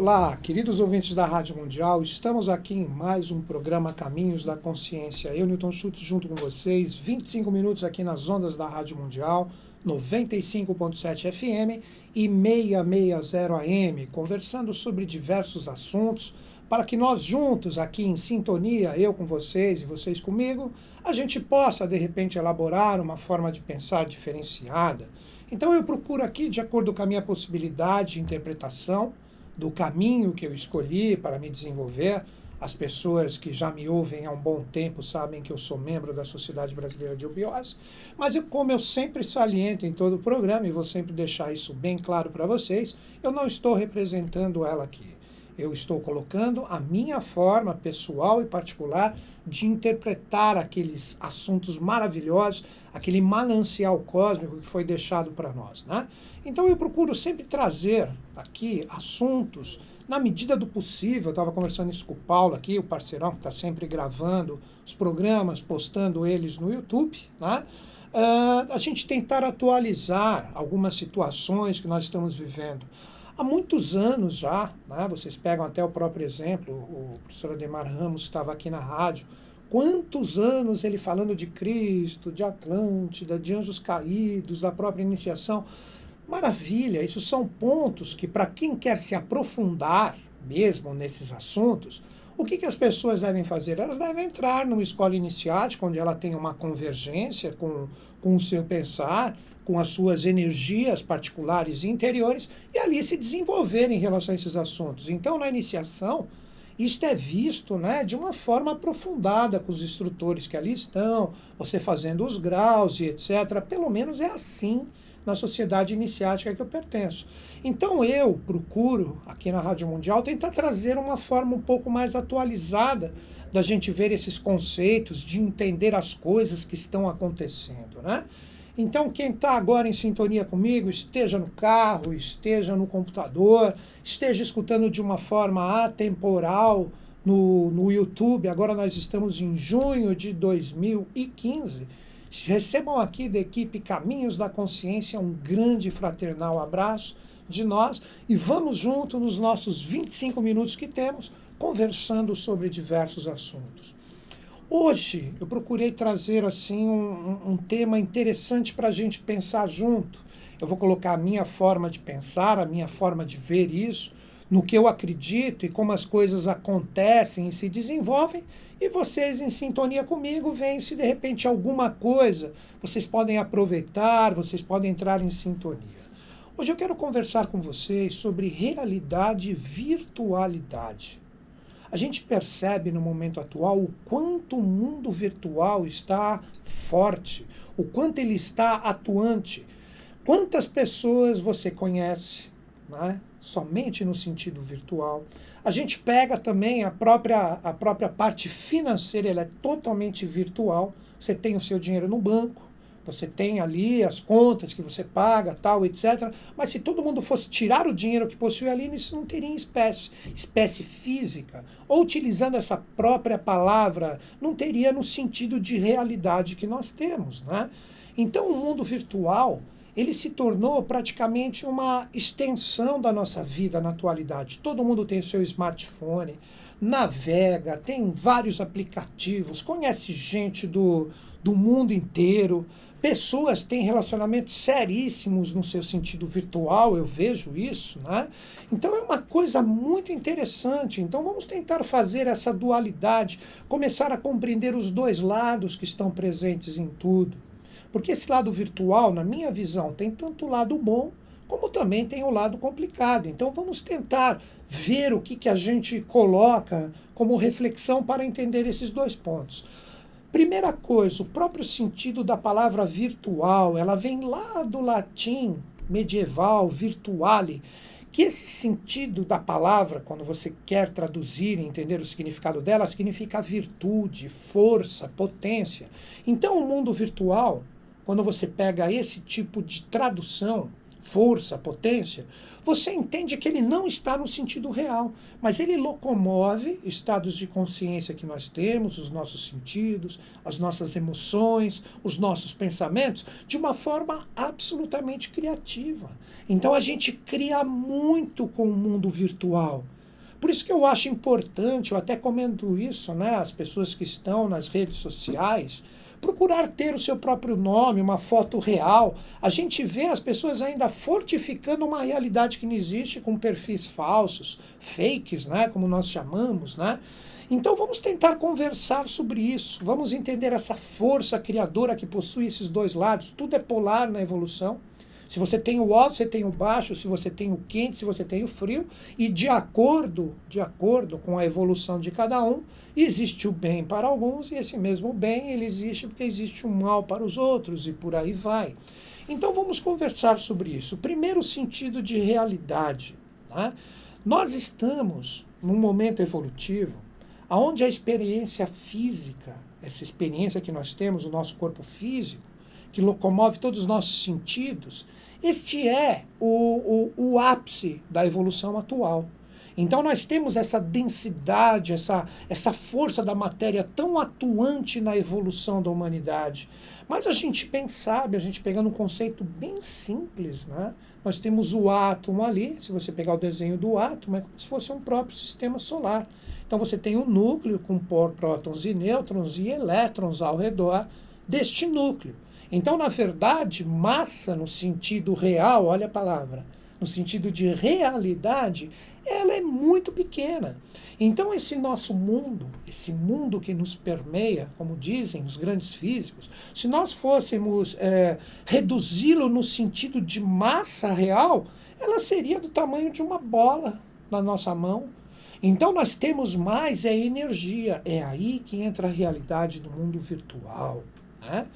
Olá, queridos ouvintes da Rádio Mundial, estamos aqui em mais um programa Caminhos da Consciência. Eu, Newton Schultz, junto com vocês, 25 minutos aqui nas ondas da Rádio Mundial, 95.7 FM e 660 AM, conversando sobre diversos assuntos, para que nós juntos, aqui em sintonia, eu com vocês e vocês comigo, a gente possa, de repente, elaborar uma forma de pensar diferenciada. Então eu procuro aqui, de acordo com a minha possibilidade de interpretação, do caminho que eu escolhi para me desenvolver. As pessoas que já me ouvem há um bom tempo sabem que eu sou membro da Sociedade Brasileira de Obiose, mas como eu sempre saliento em todo o programa, e vou sempre deixar isso bem claro para vocês, eu não estou representando ela aqui. Eu estou colocando a minha forma pessoal e particular de interpretar aqueles assuntos maravilhosos, aquele manancial cósmico que foi deixado para nós, né? Então eu procuro sempre trazer aqui assuntos na medida do possível. Eu estava conversando isso com o Paulo aqui, o parceirão que está sempre gravando os programas, postando eles no YouTube, né? A gente tentar atualizar algumas situações que nós estamos vivendo. Há muitos anos já, né, vocês pegam até o próprio exemplo, o professor Ademar Ramos estava aqui na rádio, quantos anos ele falando de Cristo, de Atlântida, de anjos caídos, da própria iniciação. Maravilha, isso são pontos que, para quem quer se aprofundar mesmo nesses assuntos, o que as pessoas devem fazer? Elas devem entrar numa escola iniciática, onde ela tem uma convergência com o seu pensar, com as suas energias particulares e interiores, e ali se desenvolver em relação a esses assuntos. Então, na iniciação, isto é visto, né, de uma forma aprofundada com os instrutores que ali estão, você fazendo os graus e etc. Pelo menos é assim na sociedade iniciática que eu pertenço. Então eu procuro, aqui na Rádio Mundial, tentar trazer uma forma um pouco mais atualizada da gente ver esses conceitos, de entender as coisas que estão acontecendo, né? Então quem está agora em sintonia comigo, esteja no carro, esteja no computador, esteja escutando de uma forma atemporal no YouTube, agora nós estamos em junho de 2015, recebam aqui da equipe Caminhos da Consciência um grande fraternal abraço de nós e vamos junto nos nossos 25 minutos que temos conversando sobre diversos assuntos. Hoje eu procurei trazer assim um tema interessante para a gente pensar junto. Eu vou colocar a minha forma de pensar, a minha forma de ver isso, no que eu acredito e como as coisas acontecem e se desenvolvem, e vocês em sintonia comigo veem se de repente alguma coisa vocês podem aproveitar, vocês podem entrar em sintonia. Hoje eu quero conversar com vocês sobre realidade e virtualidade. A gente percebe no momento atual o quanto o mundo virtual está forte, o quanto ele está atuante. Quantas pessoas você conhece, né? Somente no sentido virtual. A gente pega também a própria parte financeira, ela é totalmente virtual. Você tem o seu dinheiro no banco, você tem ali as contas que você paga, tal, etc. Mas se todo mundo fosse tirar o dinheiro que possui ali, isso não teria espécie física. Ou utilizando essa própria palavra, não teria no sentido de realidade que nós temos, né? Então o mundo virtual, ele se tornou praticamente uma extensão da nossa vida na atualidade. Todo mundo tem seu smartphone, navega, tem vários aplicativos, conhece gente do mundo inteiro, pessoas têm relacionamentos seríssimos no seu sentido virtual, eu vejo isso, né? Então é uma coisa muito interessante. Então vamos tentar fazer essa dualidade, começar a compreender os dois lados que estão presentes em tudo. Porque esse lado virtual, na minha visão, tem tanto o lado bom, como também tem o lado complicado. Então vamos tentar ver o que a gente coloca como reflexão para entender esses dois pontos. Primeira coisa, o próprio sentido da palavra virtual, ela vem lá do latim medieval, virtuale, que esse sentido da palavra, quando você quer traduzir e entender o significado dela, significa virtude, força, potência. Então o mundo virtual, quando você pega esse tipo de tradução, força, potência, você entende que ele não está no sentido real, mas ele locomove estados de consciência que nós temos, os nossos sentidos, as nossas emoções, os nossos pensamentos, de uma forma absolutamente criativa. Então a gente cria muito com o mundo virtual. Por isso que eu acho importante, eu até comento isso, né, as pessoas que estão nas redes sociais, procurar ter o seu próprio nome, uma foto real. A gente vê as pessoas ainda fortificando uma realidade que não existe com perfis falsos, fakes, né, como nós chamamos, né? Então vamos tentar conversar sobre isso, vamos entender essa força criadora que possui esses dois lados. Tudo é polar na evolução. Se você tem o alto, você tem o baixo, se você tem o quente, se você tem o frio, e de acordo com a evolução de cada um, existe o bem para alguns, e esse mesmo bem ele existe porque existe o mal para os outros, e por aí vai. Então vamos conversar sobre isso. Primeiro, o sentido de realidade. Né? Nós estamos num momento evolutivo onde a experiência física, essa experiência que nós temos, o nosso corpo físico, que locomove todos os nossos sentidos, este é o ápice da evolução atual. Então nós temos essa densidade, essa força da matéria tão atuante na evolução da humanidade. Mas a gente bem sabe, a gente pegando um conceito bem simples, né? Nós temos o átomo ali, se você pegar o desenho do átomo, é como se fosse um próprio sistema solar. Então você tem um núcleo com prótons e nêutrons e elétrons ao redor deste núcleo. Então, na verdade, massa no sentido real, olha a palavra, no sentido de realidade, ela é muito pequena. Então, esse nosso mundo, esse mundo que nos permeia, como dizem os grandes físicos, se nós fôssemos reduzi-lo no sentido de massa real, ela seria do tamanho de uma bola na nossa mão. Então, nós temos mais energia. É aí que entra a realidade do mundo virtual, né?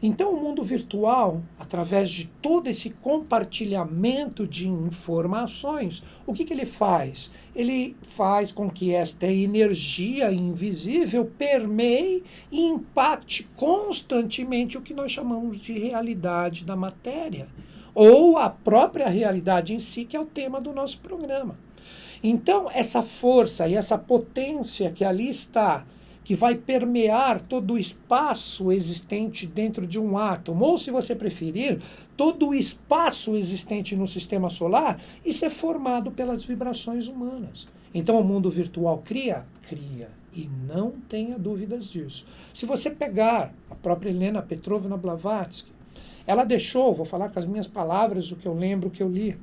Então, o mundo virtual, através de todo esse compartilhamento de informações, o que ele faz? Ele faz com que esta energia invisível permeie e impacte constantemente o que nós chamamos de realidade da matéria, ou a própria realidade em si, que é o tema do nosso programa. Então, essa força e essa potência que ali está, que vai permear todo o espaço existente dentro de um átomo, ou, se você preferir, todo o espaço existente no sistema solar, isso é formado pelas vibrações humanas. Então, o mundo virtual cria? Cria. E não tenha dúvidas disso. Se você pegar a própria Helena Petrovna Blavatsky, ela deixou, vou falar com as minhas palavras, o que eu lembro, o que eu li,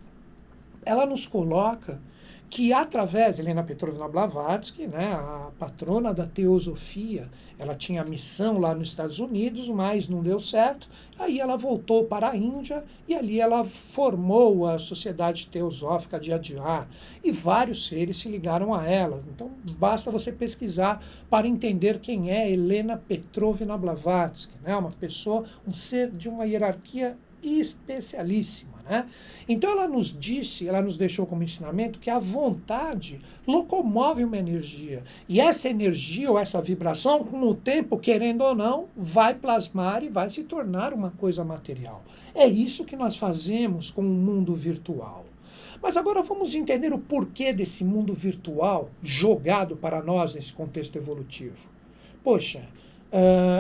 ela nos coloca que através, Helena Petrovna Blavatsky, né, a patrona da teosofia, ela tinha missão lá nos Estados Unidos, mas não deu certo, aí ela voltou para a Índia e ali ela formou a Sociedade Teosófica de Adyar, e vários seres se ligaram a ela. Então basta você pesquisar para entender quem é Helena Petrovna Blavatsky, né, uma pessoa, um ser de uma hierarquia especialíssima. Né? Então ela nos disse, ela nos deixou como ensinamento que a vontade locomove uma energia. E essa energia ou essa vibração, com o tempo, querendo ou não, vai plasmar e vai se tornar uma coisa material. É isso que nós fazemos com o mundo virtual. Mas agora vamos entender o porquê desse mundo virtual jogado para nós nesse contexto evolutivo. Poxa,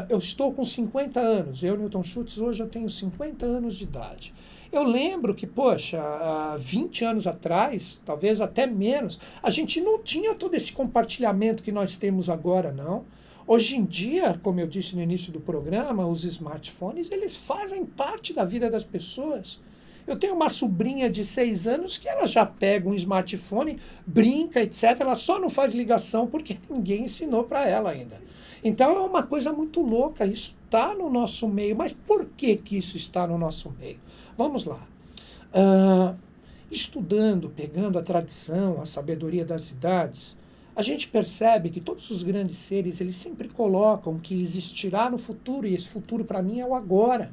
eu estou com 50 anos, eu, Newton Schultz, hoje eu tenho 50 anos de idade. Eu lembro que, poxa, há 20 anos atrás, talvez até menos, a gente não tinha todo esse compartilhamento que nós temos agora, não. Hoje em dia, como eu disse no início do programa, os smartphones, eles fazem parte da vida das pessoas. Eu tenho uma sobrinha de 6 anos que ela já pega um smartphone, brinca, etc. Ela só não faz ligação porque ninguém ensinou para ela ainda. Então é uma coisa muito louca, isso está no nosso meio. Mas por que isso está no nosso meio? Vamos lá. Estudando, pegando a tradição, a sabedoria das idades, a gente percebe que todos os grandes seres, eles sempre colocam que existirá no futuro, e esse futuro para mim é o agora.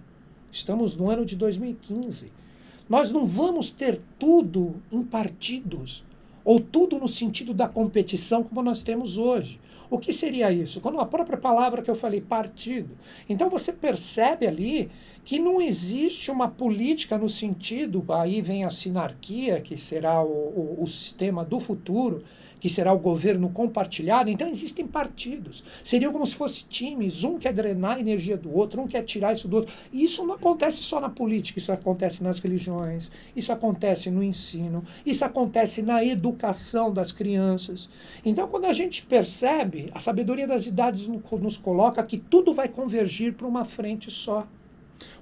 Estamos no ano de 2015. Nós não vamos ter tudo em partidos, ou tudo no sentido da competição como nós temos hoje. O que seria isso? Quando a própria palavra que eu falei, partido. Então você percebe ali que não existe uma política no sentido, aí vem a sinarquia, que será o sistema do futuro, que será o governo compartilhado. Então existem partidos. Seriam como se fossem times, um quer drenar a energia do outro, um quer tirar isso do outro. E isso não acontece só na política, isso acontece nas religiões, isso acontece no ensino, isso acontece na educação das crianças. Então quando a gente percebe, a sabedoria das idades nos coloca que tudo vai convergir para uma frente só.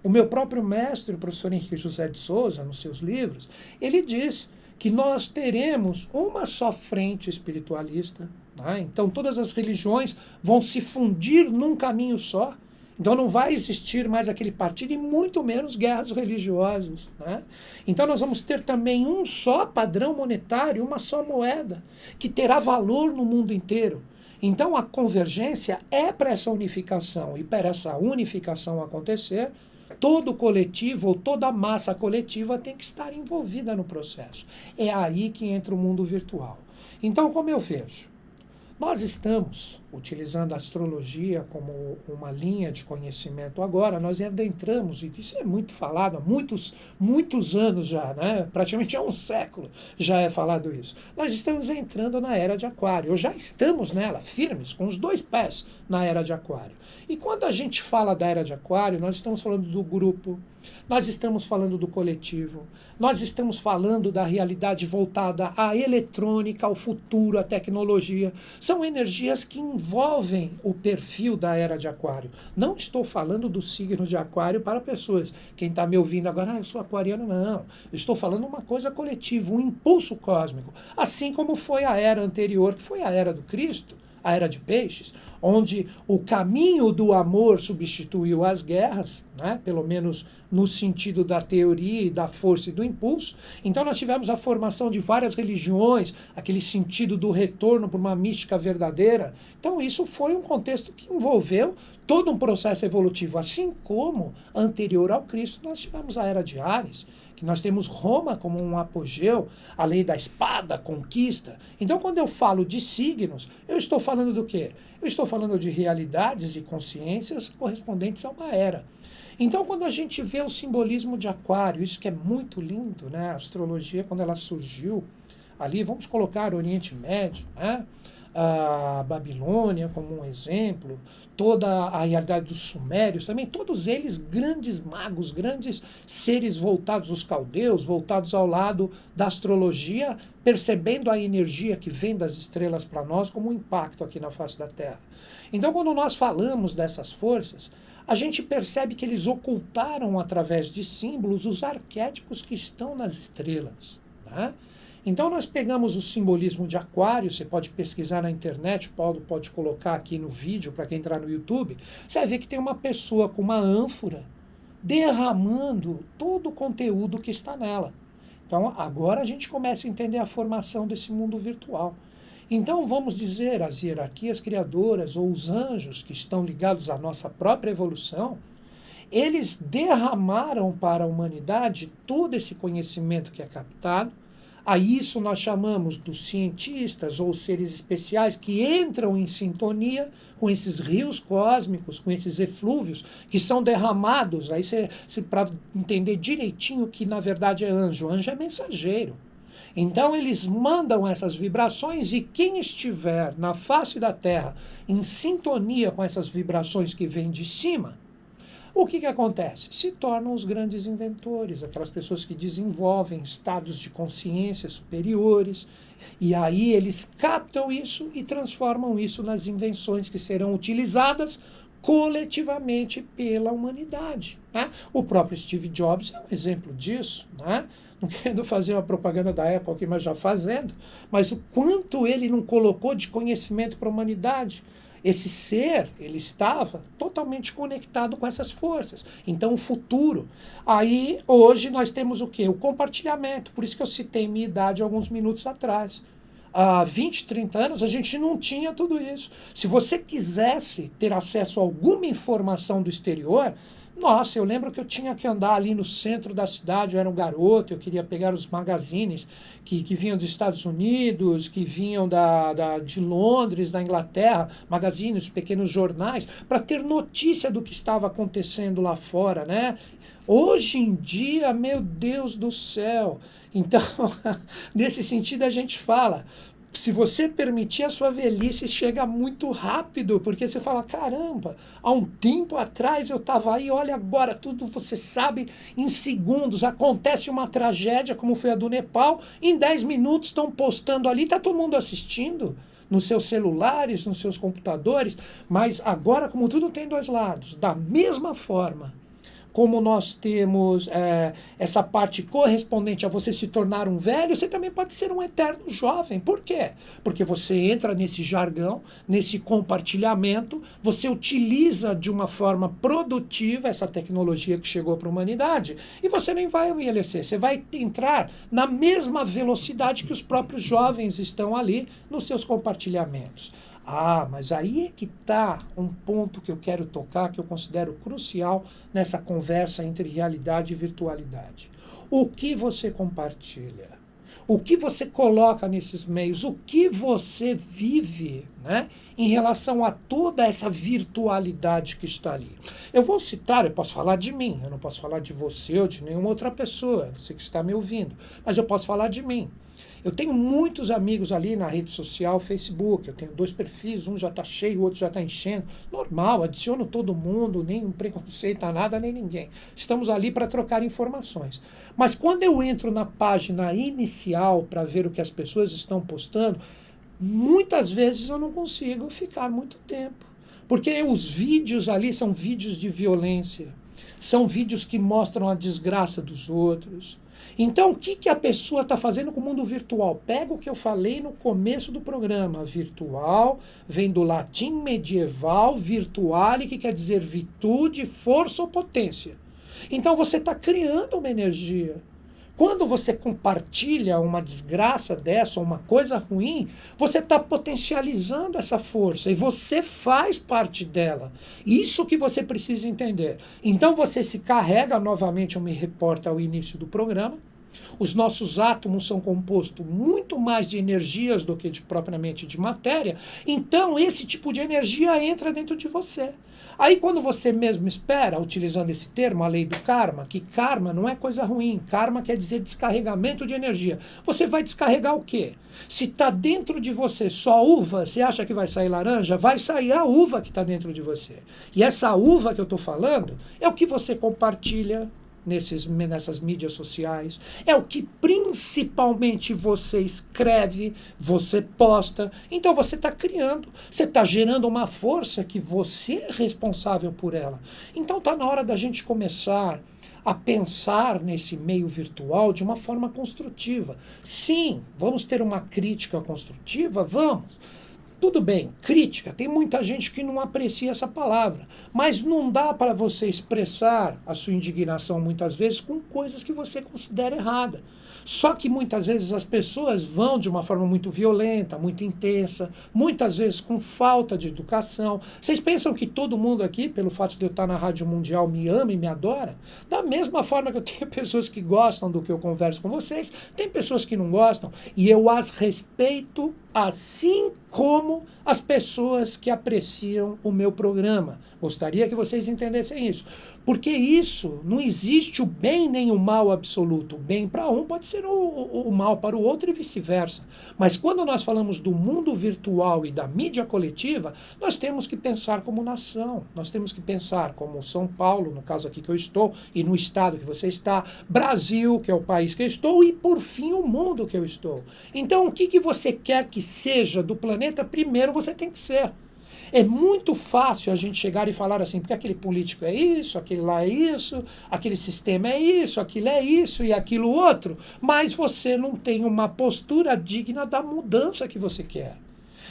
O meu próprio mestre, o professor Henrique José de Souza, nos seus livros, ele diz que nós teremos uma só frente espiritualista. Né? Então todas as religiões vão se fundir num caminho só. Então não vai existir mais aquele partido e muito menos guerras religiosas. Né? Então nós vamos ter também um só padrão monetário, uma só moeda, que terá valor no mundo inteiro. Então a convergência é para essa unificação, e para essa unificação acontecer, todo coletivo ou toda massa coletiva tem que estar envolvida no processo. É aí que entra o mundo virtual. Então, como eu vejo? Nós estamos utilizando a astrologia como uma linha de conhecimento agora, nós adentramos, e isso é muito falado há muitos anos já, né? Praticamente há um século já é falado isso. Nós estamos entrando na era de Aquário, ou já estamos nela, firmes, com os dois pés na era de Aquário. E quando a gente fala da era de Aquário, nós estamos falando do grupo, nós estamos falando do coletivo, nós estamos falando da realidade voltada à eletrônica, ao futuro, à tecnologia. São energias que envolvem o perfil da era de Aquário. Não estou falando do signo de Aquário para pessoas. Quem está me ouvindo agora, eu sou aquariano, não. Eu estou falando uma coisa coletiva, um impulso cósmico. Assim como foi a era anterior, que foi a era do Cristo, a era de Peixes, onde o caminho do amor substituiu as guerras, né? Pelo menos no sentido da teoria e da força e do impulso. Então nós tivemos a formação de várias religiões, aquele sentido do retorno para uma mística verdadeira. Então isso foi um contexto que envolveu todo um processo evolutivo, assim como anterior ao Cristo nós tivemos a era de Ares, que nós temos Roma como um apogeu, a lei da espada, a conquista. Então, quando eu falo de signos, eu estou falando do quê? Eu estou falando de realidades e consciências correspondentes a uma era. Então, quando a gente vê o simbolismo de Aquário, isso que é muito lindo, né? A astrologia, quando ela surgiu ali, vamos colocar o Oriente Médio, né? A Babilônia como um exemplo, toda a realidade dos sumérios também, todos eles grandes magos, grandes seres voltados, os caldeus, voltados ao lado da astrologia, percebendo a energia que vem das estrelas para nós como um impacto aqui na face da Terra. Então, quando nós falamos dessas forças, a gente percebe que eles ocultaram através de símbolos os arquétipos que estão nas estrelas, né? Então nós pegamos o simbolismo de Aquário, você pode pesquisar na internet, o Paulo pode colocar aqui no vídeo para quem entrar no YouTube, você vai ver que tem uma pessoa com uma ânfora derramando todo o conteúdo que está nela. Então agora a gente começa a entender a formação desse mundo virtual. Então vamos dizer, as hierarquias criadoras ou os anjos que estão ligados à nossa própria evolução, eles derramaram para a humanidade todo esse conhecimento que é captado. A isso nós chamamos dos cientistas ou seres especiais que entram em sintonia com esses rios cósmicos, com esses eflúvios que são derramados. Aí para entender direitinho que na verdade é anjo. Anjo é mensageiro. Então eles mandam essas vibrações e quem estiver na face da Terra em sintonia com essas vibrações que vêm de cima, o que acontece? Se tornam os grandes inventores, aquelas pessoas que desenvolvem estados de consciência superiores, e aí eles captam isso e transformam isso nas invenções que serão utilizadas coletivamente pela humanidade. Né? O próprio Steve Jobs é um exemplo disso, né? Não querendo fazer uma propaganda da Apple aqui, mas já fazendo, mas o quanto ele não colocou de conhecimento para a humanidade. Esse ser, ele estava totalmente conectado com essas forças. Então, o futuro. Aí, hoje, nós temos o quê? O compartilhamento. Por isso que eu citei minha idade alguns minutos atrás. Há 20, 30 anos, a gente não tinha tudo isso. Se você quisesse ter acesso a alguma informação do exterior, nossa, eu lembro que eu tinha que andar ali no centro da cidade, eu era um garoto, eu queria pegar os magazines que vinham dos Estados Unidos, que vinham de Londres, da Inglaterra, magazines, pequenos jornais, para ter notícia do que estava acontecendo lá fora, né? Hoje em dia, meu Deus do céu, então, nesse sentido a gente fala, se você permitir, a sua velhice chega muito rápido, porque você fala, caramba, há um tempo atrás eu estava aí, olha agora, tudo você sabe em segundos, acontece uma tragédia como foi a do Nepal, em 10 minutos estão postando ali, está todo mundo assistindo, nos seus celulares, nos seus computadores, mas agora, como tudo tem dois lados, da mesma forma, como nós temos essa parte correspondente a você se tornar um velho, você também pode ser um eterno jovem. Por quê? Porque você entra nesse jargão, nesse compartilhamento, você utiliza de uma forma produtiva essa tecnologia que chegou para a humanidade e você nem vai envelhecer, você vai entrar na mesma velocidade que os próprios jovens estão ali nos seus compartilhamentos. Ah, mas aí é que está um ponto que eu quero tocar, que eu considero crucial nessa conversa entre realidade e virtualidade. O que você compartilha? O que você coloca nesses meios? O que você vive, né, em relação a toda essa virtualidade que está ali? Eu vou citar, eu posso falar de mim, eu não posso falar de você ou de nenhuma outra pessoa, você que está me ouvindo, mas eu posso falar de mim. Eu tenho muitos amigos ali na rede social, Facebook, eu tenho 2 perfis, um já está cheio, o outro já está enchendo. Normal, adiciono todo mundo, nem preconceito a nada, nem ninguém. Estamos ali para trocar informações. Mas quando eu entro na página inicial para ver o que as pessoas estão postando, muitas vezes eu não consigo ficar muito tempo. Porque os vídeos ali são vídeos de violência, são vídeos que mostram a desgraça dos outros. Então, o que a pessoa está fazendo com o mundo virtual? Pega o que eu falei no começo do programa. Virtual vem do latim medieval, virtuale, que quer dizer virtude, força ou potência. Então, você está criando uma energia. Quando você compartilha uma desgraça dessa, uma coisa ruim, você está potencializando essa força e você faz parte dela. Isso que você precisa entender. Então você se carrega, novamente eu me reporto ao início do programa, os nossos átomos são compostos muito mais de energias do que propriamente de matéria, então esse tipo de energia entra dentro de você. Aí quando você mesmo espera, utilizando esse termo, a lei do karma, que karma não é coisa ruim, karma quer dizer descarregamento de energia. Você vai descarregar o quê? Se está dentro de você só uva, você acha que vai sair laranja? Vai sair a uva que está dentro de você. E essa uva que eu estou falando é o que você compartilha nessas mídias sociais, é o que principalmente você escreve, você posta, então você está criando, você está gerando uma força que você é responsável por ela. Então está na hora da gente começar a pensar nesse meio virtual de uma forma construtiva. Sim, vamos ter uma crítica construtiva? Vamos. Tudo bem, crítica, tem muita gente que não aprecia essa palavra, mas não dá para você expressar a sua indignação muitas vezes com coisas que você considera errada. Só que muitas vezes as pessoas vão de uma forma muito violenta, muito intensa, muitas vezes com falta de educação. Vocês pensam que todo mundo aqui, pelo fato de eu estar na Rádio Mundial, me ama e me adora? Da mesma forma que eu tenho pessoas que gostam do que eu converso com vocês, tem pessoas que não gostam, e eu as respeito assim como as pessoas que apreciam o meu programa. Gostaria que vocês entendessem isso. Porque isso, não existe o bem nem o mal absoluto. O bem para um pode ser o mal para o outro e vice-versa. Mas quando nós falamos do mundo virtual e da mídia coletiva, nós temos que pensar como nação. Nós temos que pensar como São Paulo, no caso aqui que eu estou, e no estado que você está, Brasil, que é o país que eu estou, e por fim o mundo que eu estou. Então o que você quer que seja do planeta, primeiro você tem que ser. É muito fácil a gente chegar e falar assim, porque aquele político é isso, aquele lá é isso, aquele sistema é isso, aquilo é isso e aquilo outro, mas você não tem uma postura digna da mudança que você quer.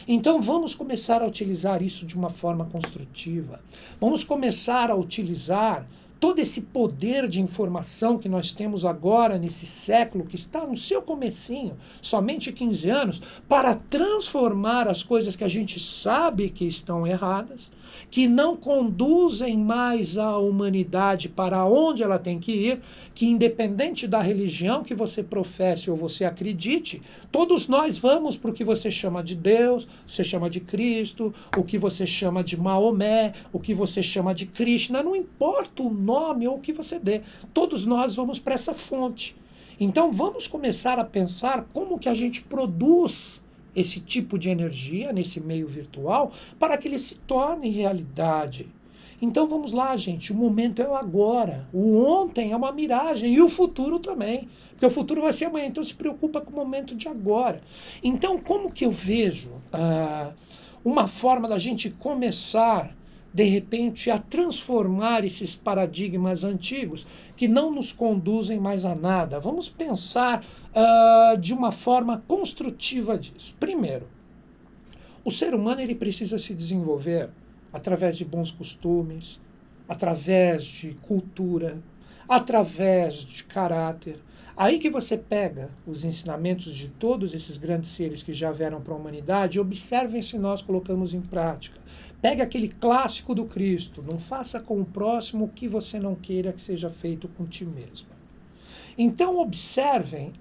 Então vamos começar a utilizar isso de uma forma construtiva. Vamos começar a utilizar todo esse poder de informação que nós temos agora nesse século, que está no seu comecinho, somente 15 anos, para transformar as coisas que a gente sabe que estão erradas, que não conduzem mais a humanidade para onde ela tem que ir, que independente da religião que você professe ou você acredite, todos nós vamos para o que você chama de Deus, você chama de Cristo, o que você chama de Maomé, o que você chama de Krishna, não importa o nome ou o que você dê, todos nós vamos para essa fonte. Então vamos começar a pensar como que a gente produz esse tipo de energia nesse meio virtual para que ele se torne realidade. Então vamos lá, gente, o momento é o agora. O ontem é uma miragem e o futuro também. Porque o futuro vai ser amanhã, então se preocupa com o momento de agora. Então, como que eu vejo uma forma da gente começar, de repente, a transformar esses paradigmas antigos que não nos conduzem mais a nada? Vamos pensar de uma forma construtiva disso. Primeiro, o ser humano ele precisa se desenvolver através de bons costumes, através de cultura, através de caráter. Aí que você pega os ensinamentos de todos esses grandes seres que já vieram para a humanidade e observem se nós colocamos em prática. Pega aquele clássico do Cristo, não faça com o próximo o que você não queira que seja feito com ti mesmo. Então observem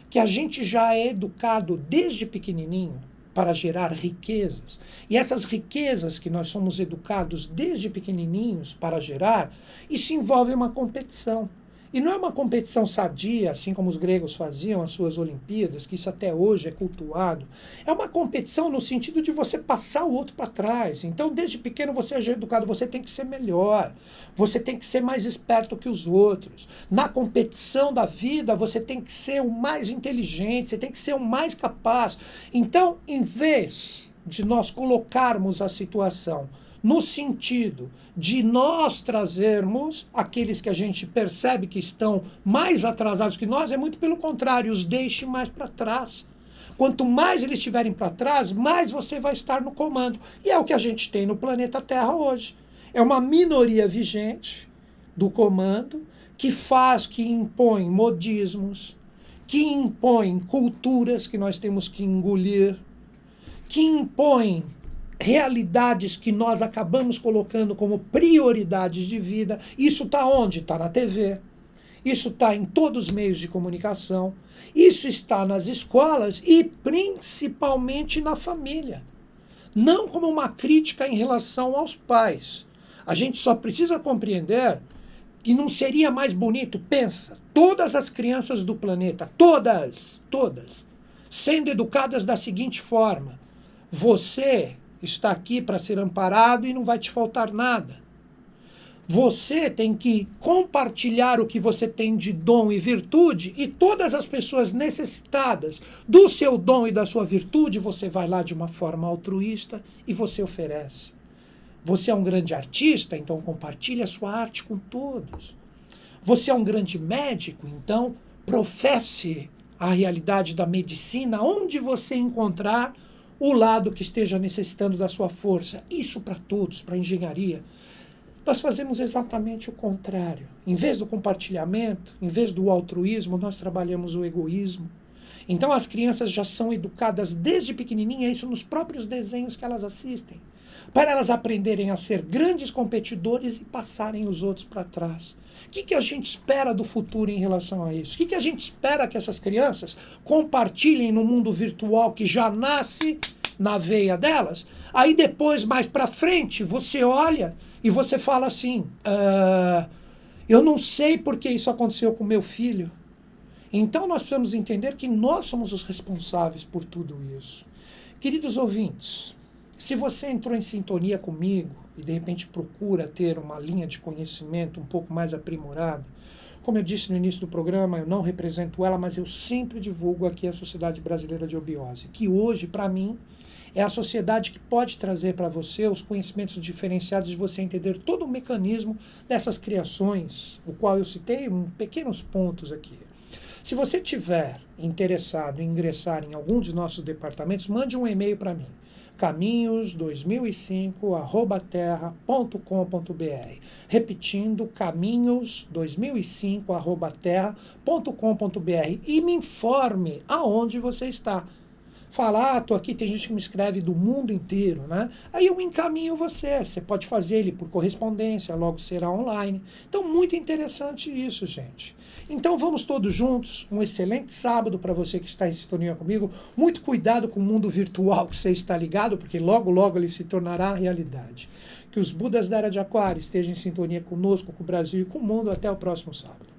que a gente já é educado desde pequenininho para gerar riquezas. E essas riquezas que nós somos educados desde pequenininhos para gerar, isso envolve uma competição. E não é uma competição sadia, assim como os gregos faziam as suas Olimpíadas, que isso até hoje é cultuado. É uma competição no sentido de você passar o outro para trás. Então, desde pequeno você é educado, você tem que ser melhor, você tem que ser mais esperto que os outros. Na competição da vida, você tem que ser o mais inteligente, você tem que ser o mais capaz. Então, em vez de nós colocarmos a situação no sentido de nós trazermos aqueles que a gente percebe que estão mais atrasados que nós, é muito pelo contrário, os deixe mais para trás. Quanto mais eles estiverem para trás, mais você vai estar no comando. E é o que a gente tem no planeta Terra hoje. É uma minoria vigente do comando que faz, que impõe modismos, que impõe culturas que nós temos que engolir, que impõe realidades que nós acabamos colocando como prioridades de vida. Isso está onde? Está na TV. Isso está em todos os meios de comunicação. Isso está nas escolas e principalmente na família. Não como uma crítica em relação aos pais. A gente só precisa compreender que não seria mais bonito, pensa, todas as crianças do planeta, todas, sendo educadas da seguinte forma: você está aqui para ser amparado e não vai te faltar nada. Você tem que compartilhar o que você tem de dom e virtude, e todas as pessoas necessitadas do seu dom e da sua virtude, você vai lá de uma forma altruísta e você oferece. Você é um grande artista, então compartilhe a sua arte com todos. Você é um grande médico, então professe a realidade da medicina onde você encontrar o lado que esteja necessitando da sua força. Isso para todos, para a engenharia. Nós fazemos exatamente o contrário. Em vez do compartilhamento, em vez do altruísmo, nós trabalhamos o egoísmo. Então as crianças já são educadas desde pequenininha, isso nos próprios desenhos que elas assistem, para elas aprenderem a ser grandes competidores e passarem os outros para trás. O que a gente espera do futuro em relação a isso? O que a gente espera que essas crianças compartilhem no mundo virtual que já nasce na veia delas? Aí depois, mais para frente, você olha e você fala assim, eu não sei por que isso aconteceu com meu filho. Então nós precisamos entender que nós somos os responsáveis por tudo isso. Queridos ouvintes, se você entrou em sintonia comigo e de repente procura ter uma linha de conhecimento um pouco mais aprimorada, como eu disse no início do programa, eu não represento ela, mas eu sempre divulgo aqui a Sociedade Brasileira de Obiose, que hoje, para mim, é a sociedade que pode trazer para você os conhecimentos diferenciados de você entender todo o mecanismo dessas criações, o qual eu citei em pequenos pontos aqui. Se você tiver interessado em ingressar em algum dos nossos departamentos, mande um e-mail para mim, caminhos2005@terra.com.br. Repetindo, caminhos2005@terra.com.br e me informe aonde você está. Fala, tô aqui, tem gente que me escreve do mundo inteiro, né? Aí eu encaminho você pode fazer ele por correspondência, logo será online. Então, muito interessante isso, gente. Então, vamos todos juntos, um excelente sábado para você que está em sintonia comigo. Muito cuidado com o mundo virtual que você está ligado, porque logo, logo ele se tornará realidade. Que os Budas da Era de Aquário estejam em sintonia conosco, com o Brasil e com o mundo. Até o próximo sábado.